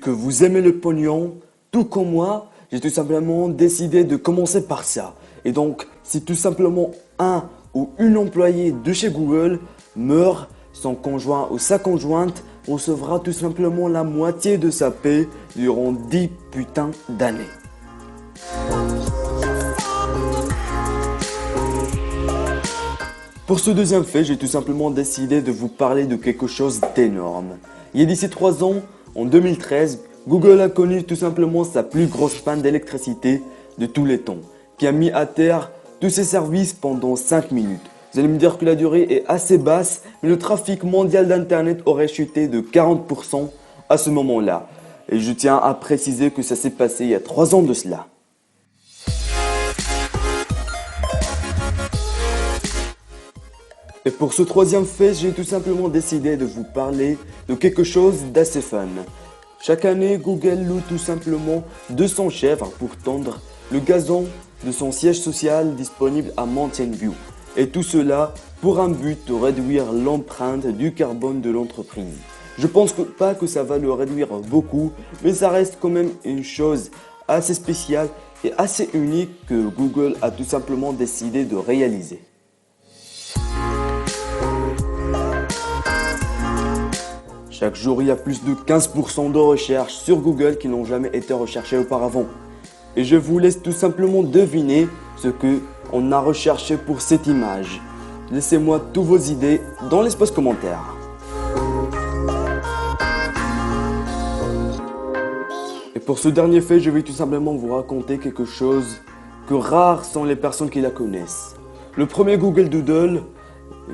que vous aimez le pognon, tout comme moi, j'ai tout simplement décidé de commencer par ça. Et donc, si tout simplement un ou une employée de chez Google meurt, son conjoint ou sa conjointe recevra tout simplement la moitié de sa paie durant 10 putains d'années. Pour ce deuxième fait, j'ai tout simplement décidé de vous parler de quelque chose d'énorme. Il y a d'ici 3 ans, en 2013, Google a connu tout simplement sa plus grosse panne d'électricité de tous les temps, qui a mis à terre tous ses services pendant 5 minutes. Vous allez me dire que la durée est assez basse, mais le trafic mondial d'internet aurait chuté de 40% à ce moment-là. Et je tiens à préciser que ça s'est passé il y a 3 ans de cela. Et pour ce troisième fait, j'ai tout simplement décidé de vous parler de quelque chose d'assez fun. Chaque année, Google loue tout simplement 200 chèvres pour tondre le gazon de son siège social disponible à Mountain View. Et tout cela pour un but de réduire l'empreinte du carbone de l'entreprise. Je pense pas que ça va le réduire beaucoup, mais ça reste quand même une chose assez spéciale et assez unique que Google a tout simplement décidé de réaliser. Chaque jour, il y a plus de 15% de recherches sur Google qui n'ont jamais été recherchées auparavant. Et je vous laisse tout simplement deviner ce qu'on a recherché pour cette image. Laissez-moi toutes vos idées dans l'espace commentaire. Et pour ce dernier fait, je vais tout simplement vous raconter quelque chose que rares sont les personnes qui la connaissent. Le premier Google Doodle,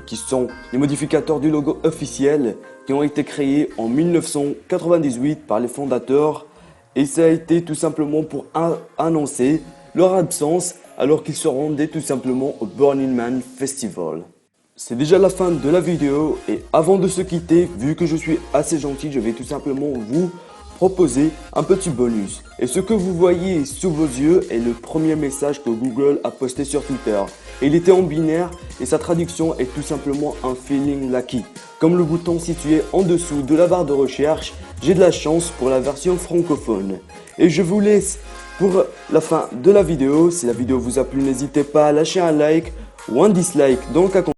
qui sont les modificateurs du logo officiel, qui ont été créés en 1998 par les fondateurs, et ça a été tout simplement pour annoncer leur absence alors qu'ils se rendaient tout simplement au Burning Man Festival. C'est déjà la fin de la vidéo et avant de se quitter, vu que je suis assez gentil, je vais tout simplement vous proposer un petit bonus. Et ce que vous voyez sous vos yeux est le premier message que Google a posté sur Twitter. Il était en binaire et sa traduction est tout simplement un feeling lucky. Comme le bouton situé en dessous de la barre de recherche, j'ai de la chance pour la version francophone. Et je vous laisse pour la fin de la vidéo. Si la vidéo vous a plu, n'hésitez pas à lâcher un like ou un dislike dans le cas contraire.